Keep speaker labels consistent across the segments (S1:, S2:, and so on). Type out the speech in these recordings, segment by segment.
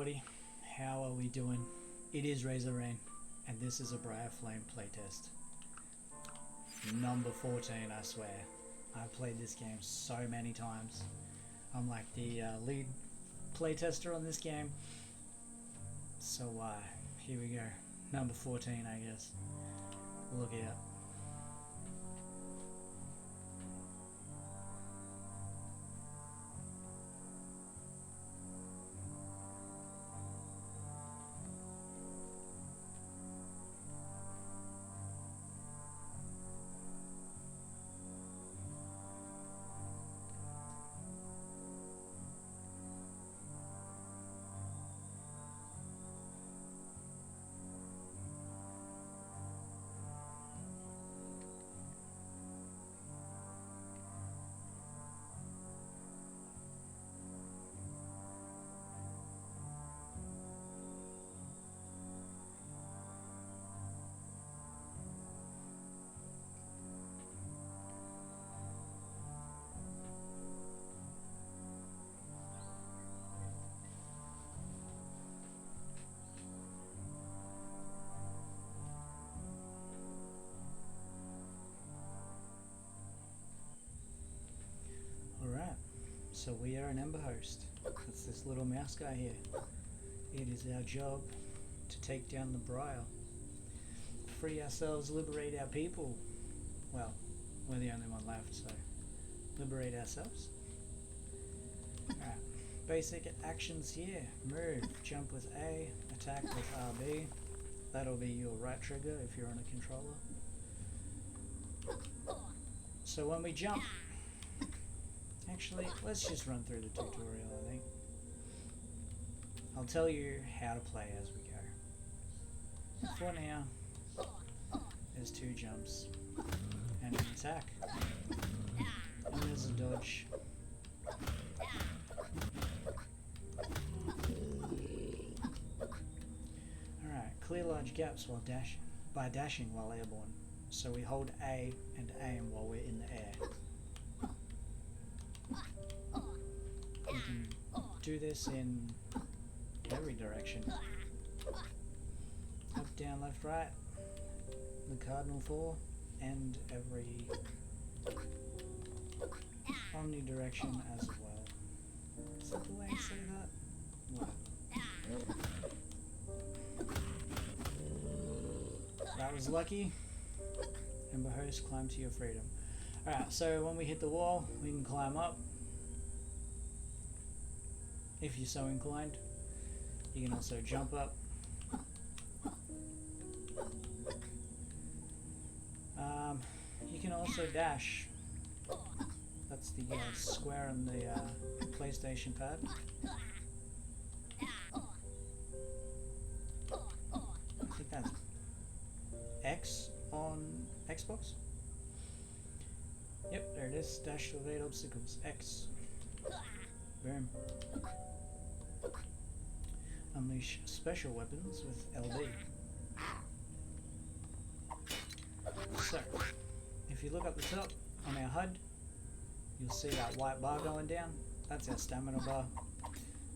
S1: everybody, how are we doing? It is RazerRayne, and this is a Briar Flame playtest. Number 14, I swear. I've played this game so many times. I'm like the lead playtester on this game. So here we go. Number 14, I guess. Look out. Alright, so we are an Emberhost. That's this little mouse guy here. It is our job to take down the Briar. Free ourselves, liberate our people. Well, we're the only one left, so liberate ourselves. Alright, basic actions here. Move, jump with A, attack with RB. That'll be your right trigger if you're on a controller. So when we jump, actually, let's just run through the tutorial, I think. I'll tell you how to play as we go. For now, there's 2 jumps and an attack. And there's a dodge. Alright, clear large gaps while dashing while airborne. So we hold A and aim while we're in the air. You can do this in every direction. Up, down, left, right, the cardinal 4, and every omnidirection as well. Is that the way I say that? Whatever. That was lucky. Emberhost, climb to your freedom. Alright, so when we hit the wall, we can climb up. If you're so inclined. You can also jump up. You can also dash. That's the square on the PlayStation pad. I think that's X on Xbox. Yep, there it is. Dash to evade obstacles. X. Boom. Unleash special weapons with LB. So, if you look up the top on our HUD, you'll see that white bar going down. That's our stamina bar.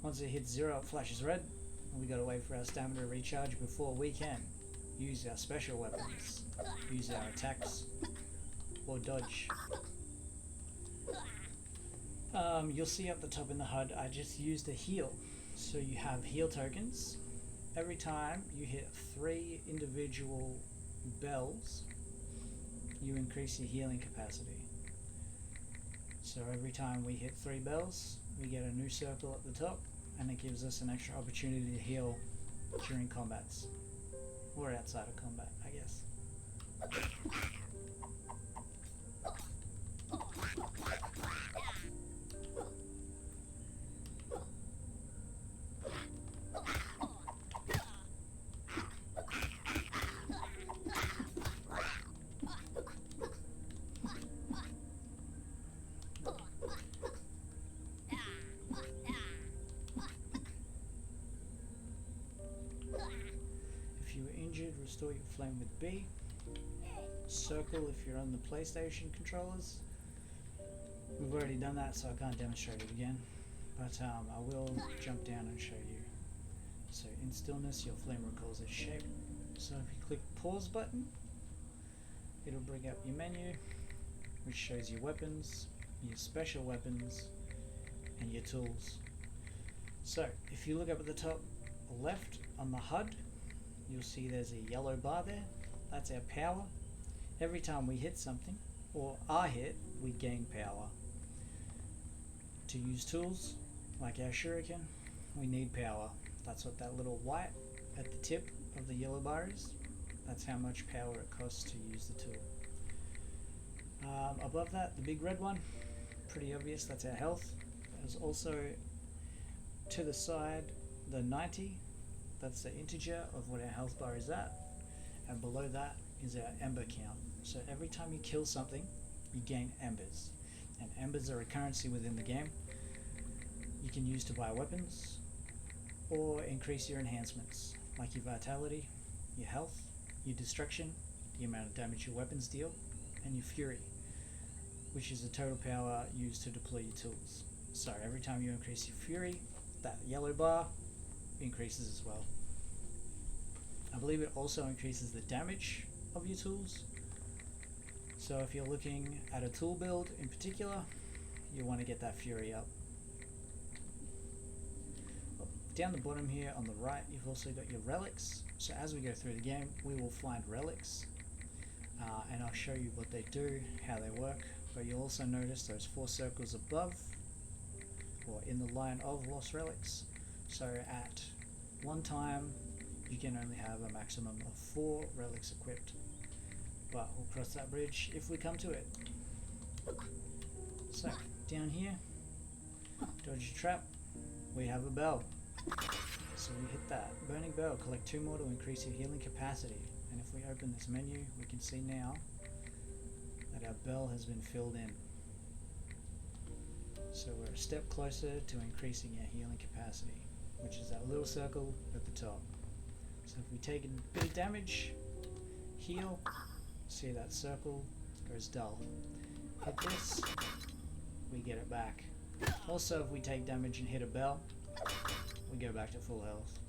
S1: Once it hits 0, it flashes red, and we got to wait for our stamina to recharge before we can use our special weapons, use our attacks, or dodge. You'll see up the top in the HUD, I just used a heal. So you have heal tokens. Every time you hit 3 individual bells, you increase your healing capacity. So every time we hit 3 bells, we get a new circle at the top, and it gives us an extra opportunity to heal during combats. Or outside of combat, I guess. If you were injured, restore your flame with B. Circle if you're on the PlayStation controllers. We've already done that, so I can't demonstrate it again. But I will jump down and show you So in stillness, your flame recalls its shape. So if you click pause button, it'll bring up your menu, which shows your weapons, your special weapons, and your tools. So if you look up at the top left on the HUD, you'll see there's a yellow bar there. That's our power. Every time we hit something, or are hit, we gain power. To use tools, like our shuriken, we need power. That's what that little white at the tip of the yellow bar is. That's how much power it costs to use the tool. Above that, the big red one, pretty obvious, that's our health. There's also to the side the 90, that's the integer of what our health bar is at, and below that is our ember count. So every time you kill something, you gain embers, and embers are a currency within the game. You can use to buy weapons or increase your enhancements, like your vitality, your health, your destruction, the amount of damage your weapons deal, and your fury, which is the total power used to deploy your tools. So every time you increase your fury, that yellow bar increases as well. I believe it also increases the damage of your tools. So if you're looking at a tool build in particular, you want to get that fury up. Down the bottom here on the right, you've also got your relics. So as we go through the game, we will find relics, and I'll show you what they do, how they work. But you'll also notice those 4 circles above, or in the line of lost relics. So at one time, you can only have a maximum of 4 relics equipped. But we'll cross that bridge if we come to it. So down here, dodge a trap, we have a bell. So we hit that burning bell, collect 2 more to increase your healing capacity. And if we open this menu, we can see now that our bell has been filled in. So we're a step closer to increasing our healing capacity, which is that little circle at the top. So if we take a bit of damage, heal, see that circle goes dull. Hit this, we get it back. Also, if we take damage and hit a bell, we go back to full health.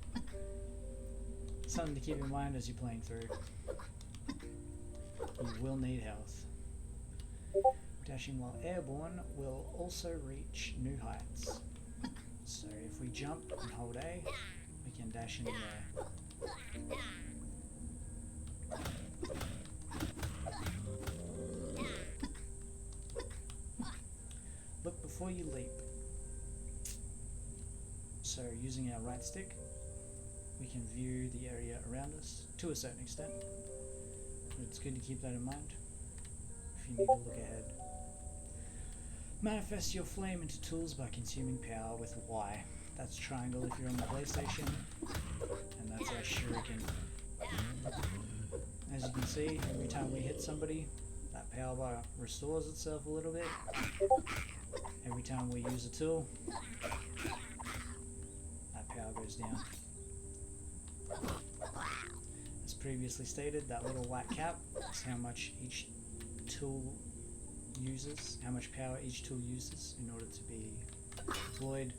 S1: Something to keep in mind as you're playing through. You will need health. Dashing while airborne will also reach new heights. So if we jump and hold A, we can dash in the air. Look before you leap. So using our right stick, we can view the area around us to a certain extent. It's good to keep that in mind if you need to look ahead. Manifest your flame into tools by consuming power with Y. That's triangle if you're on the PlayStation, and that's our shuriken. As you can see, every time we hit somebody, that power bar restores itself a little bit. Every time we use a tool, that power goes down. As previously stated, that little white cap is how much each tool uses, how much power each tool uses in order to be deployed.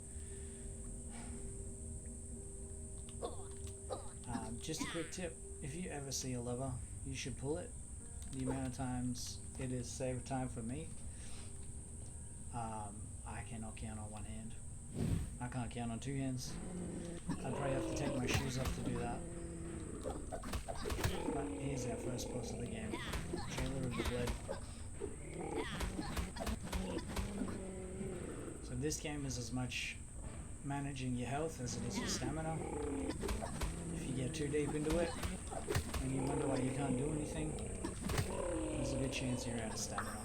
S1: Just a quick tip, if you ever see a lever, you should pull it. The amount of times it has saved time for me, I cannot count on one hand. I can't count on 2 hands. I'd probably have to take my shoes off to do that. But here's our first boss of the game, Jailer of the Blade. So this game is as much managing your health as it is your stamina. If you get too deep into it and you wonder why you can't do anything, there's a good chance you're out of stamina.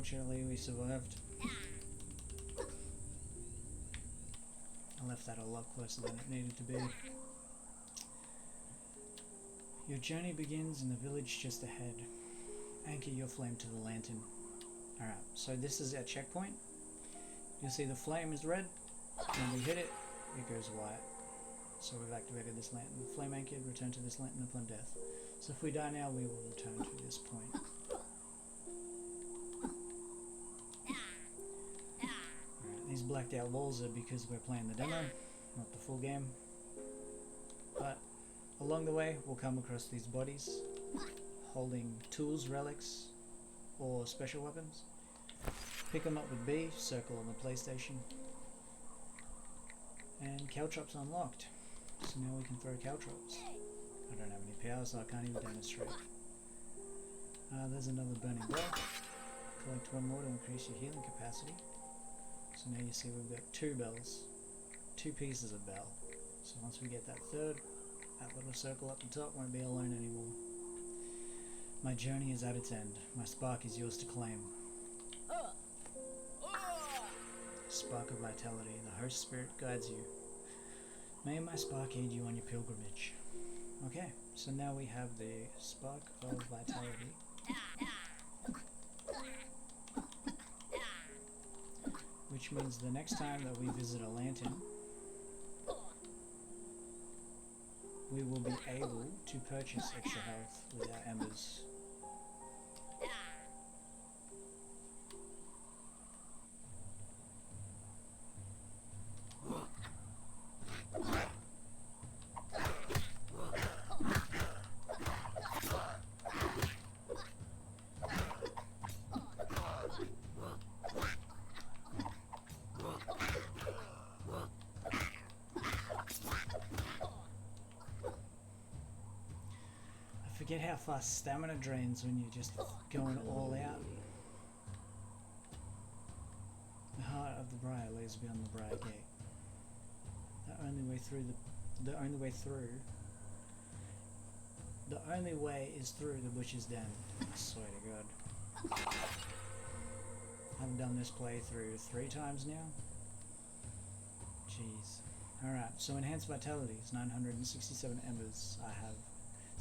S1: Fortunately, we survived. I left that a lot closer than it needed to be. Your journey begins in the village just ahead. Anchor your flame to the lantern. Alright, so this is our checkpoint. You'll see the flame is red. When we hit it, it goes white. So we've activated this lantern. Flame anchored, return to this lantern upon death. So if we die now, we will return to this point. Alright, these blacked out walls are because we're playing the demo, not the full game. But along the way, we'll come across these bodies holding tools, relics, or special weapons. Pick them up with B, circle on the PlayStation. And caltrops unlocked. So now we can throw caltrops. I don't have any power, so I can't even demonstrate. There's another burning bell. Collect one more to increase your healing capacity. So now you see we've got 2 bells. 2 pieces of bell. So once we get that third, that little circle up the top won't be alone anymore. My journey is at its end. My spark is yours to claim. Spark of vitality. The host spirit guides you. May my spark aid you on your pilgrimage. Okay, so now we have the spark of vitality. Which means the next time that we visit a lantern, we will be able to purchase extra health with our embers. Forget how fast stamina drains when you're just going all out. The heart of the Briar lays beyond the Briar gate. The only way is through the Butcher's Den. I swear to God. I've done this playthrough 3 times now. Jeez. Alright, so enhanced vitality is 967 embers. I have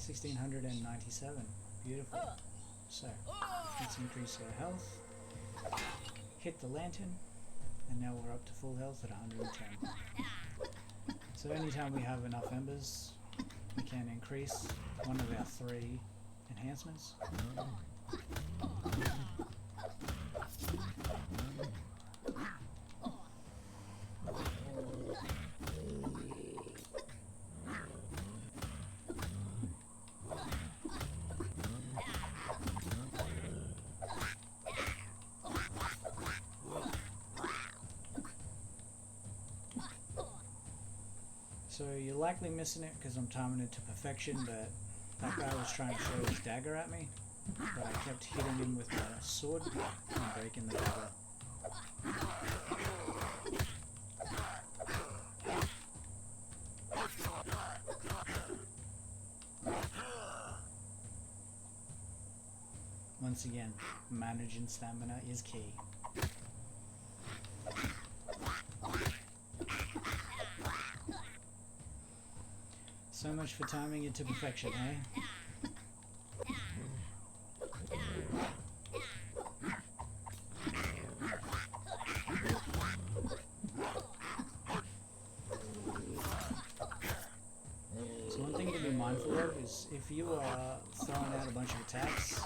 S1: 1697. Beautiful. So, let's increase our health. Hit the lantern. And now we're up to full health at 110. So anytime we have enough embers, we can increase one of our 3 enhancements. So you're likely missing it because I'm timing it to perfection, but that guy was trying to throw his dagger at me, but I kept hitting him with my sword and breaking the dagger. Once again, managing stamina is key. So much for timing it to perfection, eh? So one thing to be mindful of is if you are throwing out a bunch of attacks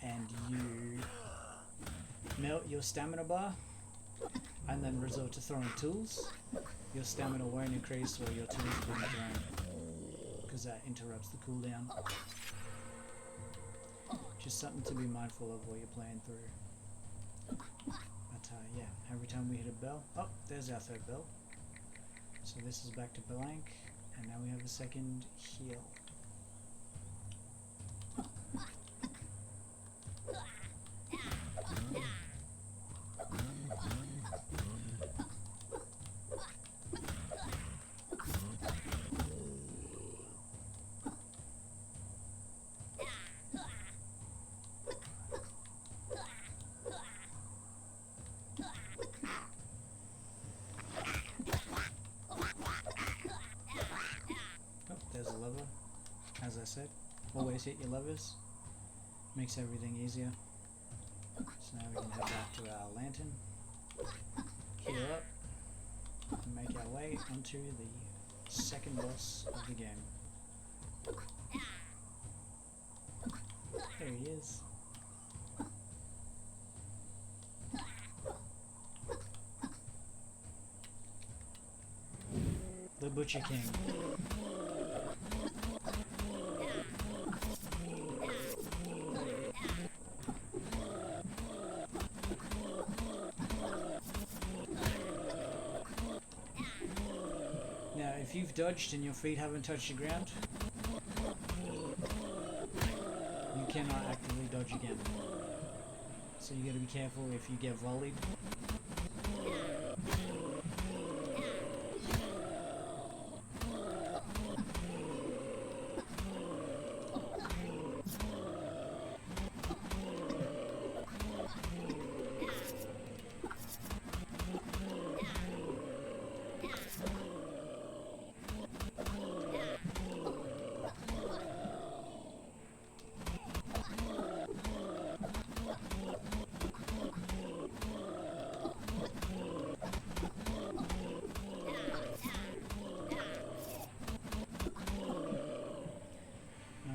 S1: and you melt your stamina bar and then resort to throwing tools, your stamina won't increase or your tools will be thrown, because that interrupts the cooldown. Just something to be mindful of while you're playing through. But yeah, every time we hit a bell, oh, there's our 3rd bell. So this is back to blank, and now we have a 2nd heal. said. Always hit your levers. Makes everything easier. So now we can head back to our lantern. Heal up. And make our way onto the second boss of the game. There he is. The Butcher King. Now, if you've dodged and your feet haven't touched the ground, you cannot actively dodge again. So you got to be careful if you get volleyed.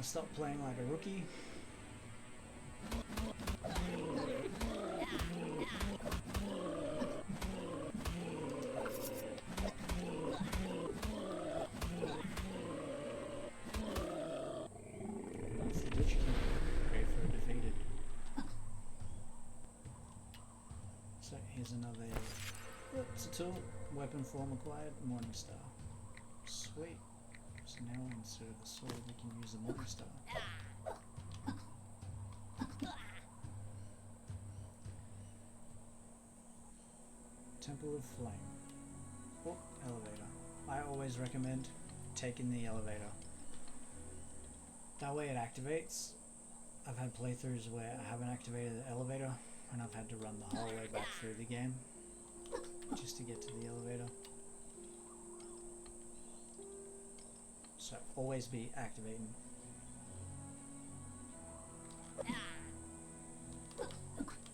S1: Stop playing like a rookie. That's the Butcher King. Pray for defeated. So here's another. It's a tool. Weapon form acquired. Morningstar. Sweet. So now instead of the sword we can use the Morningstar. Temple of Flame. Oh, elevator. I always recommend taking the elevator. That way it activates. I've had playthroughs where I haven't activated the elevator and I've had to run the whole way back through the game just to get to the elevator. So always be activating.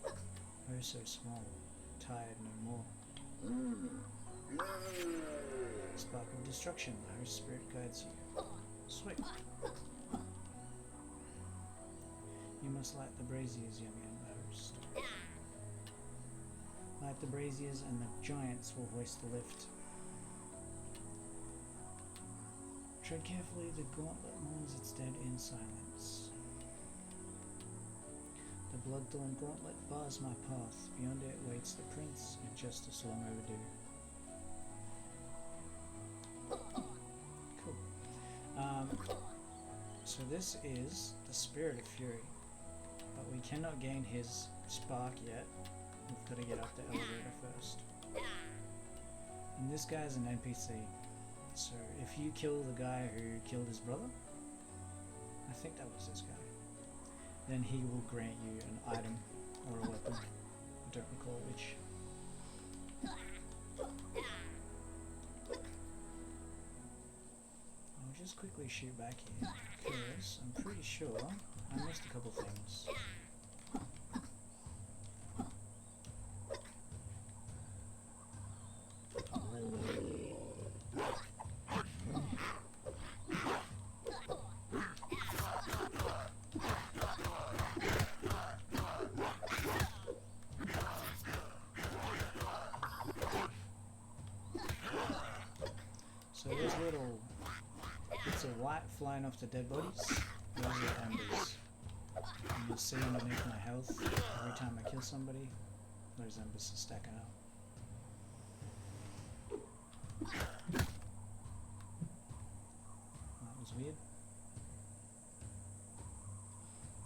S1: Oh, so small. Tired no more. Spark of destruction. The host spirit guides you. Sweet. You must light the braziers, young Emberhost. Light the braziers and the giants will hoist the lift. Tread carefully, the gauntlet mourns its dead in silence. The blood-thorn gauntlet bars my path. Beyond it waits the prince, and justice long overdue. Cool. So this is the Spirit of Fury, but we cannot gain his spark yet. We've got to get up the elevator first. And this guy's an NPC. So if you kill the guy who killed his brother, I think that was this guy, then he will grant you an item or a weapon. I don't recall which. I'll just quickly shoot back here, because I'm pretty sure I missed a couple things. So those little bits of white flying off the dead bodies, those are embers. And you'll see underneath my health, every time I kill somebody, those embers are stacking up. That was weird.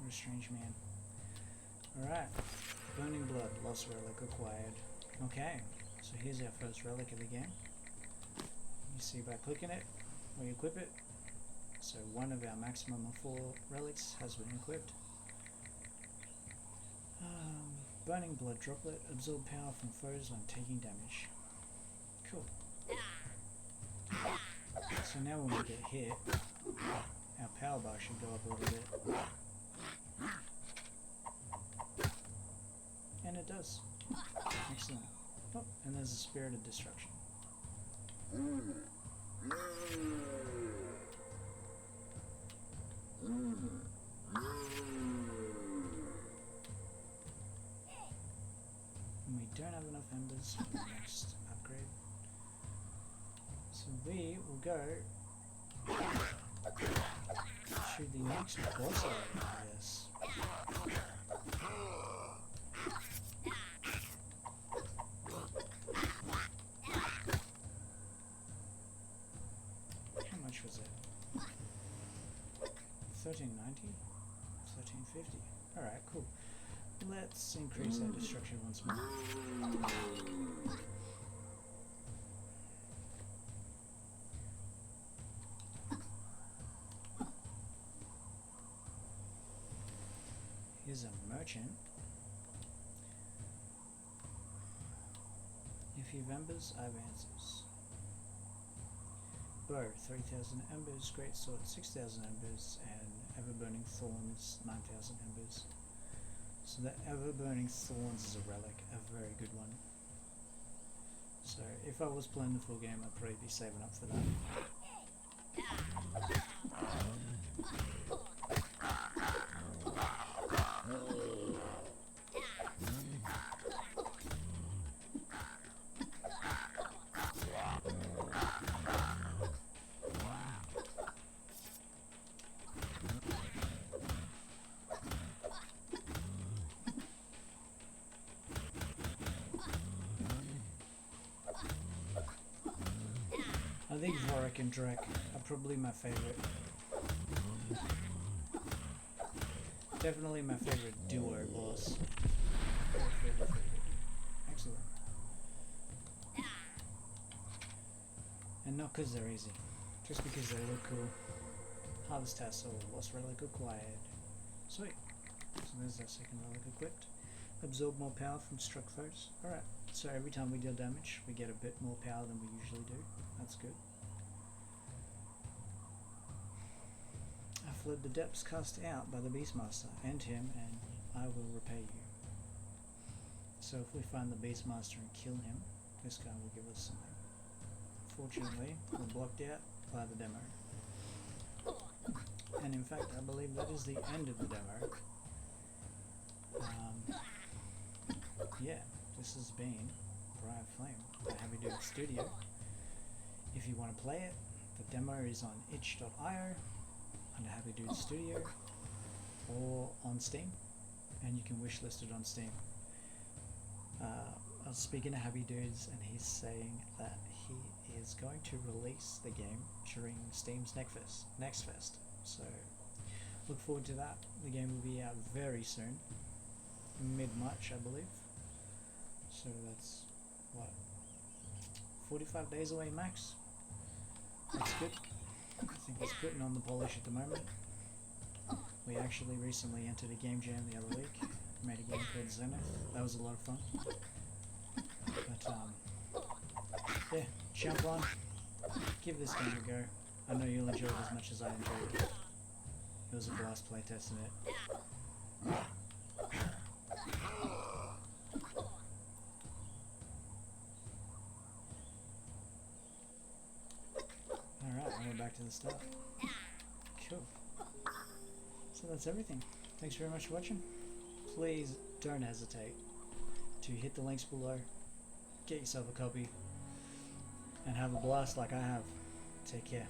S1: What a strange man. Alright, burning blood, lost relic acquired. Okay, so here's our first relic of the game. You see by clicking it, we equip it. So one of our maximum of 4 relics has been equipped. Burning blood droplet, absorb power from foes when taking damage. Cool. So now when we get hit, our power bar should go up a little bit. And it does. Excellent. Oh, and there's a spirit of destruction. And we don't have enough embers for the next upgrade. So we will go to the next boss area, I guess. How much was it? 1390? 1350. Alright, cool. Let's increase that destruction once more. Here's a merchant. If you've embers, I have answers. Bow, 3000 embers, great sword, 6000 embers, and ever-burning thorns, 9000 embers. So the ever-burning thorns is a relic, a very good one. So if I was playing the full game, I'd probably be saving up for that. I think Vorik and Drek are probably my favorite. Definitely my favorite duo boss. Excellent. And not because they're easy, just because they look cool. Harvest Tassel, Lost Relic acquired. Sweet. So there's our second relic equipped. Absorb more power from struck foes. Alright, so every time we deal damage, we get a bit more power than we usually do. That's good. I fled the depths cast out by the Beastmaster. End him and I will repay you. So if we find the Beastmaster and kill him, this guy will give us something. Fortunately, we're blocked out by the demo. And in fact, I believe that is the end of the demo. Yeah, this has been Briar Flame, the Heavy Dude Studio. If you want to play it, the demo is on itch.io under Heavy Dude Studio or on Steam, and you can wishlist it on Steam. I was speaking to Heavy Dudes, and he's saying that he is going to release the game during Steam's Next Fest. So look forward to that. The game will be out very soon, mid-March, I believe. So that's what, 45 days away max. That's good. I think he's putting on the polish at the moment. We actually recently entered a game jam the other week. Made a game called Zenith. That was a lot of fun. But yeah, jump on. Give this game a go. I know you'll enjoy it as much as I enjoyed it. It was a blast playtesting it. Alright, we're back to the start. Cool. So that's everything. Thanks very much for watching. Please don't hesitate to hit the links below, get yourself a copy, and have a blast like I have. Take care.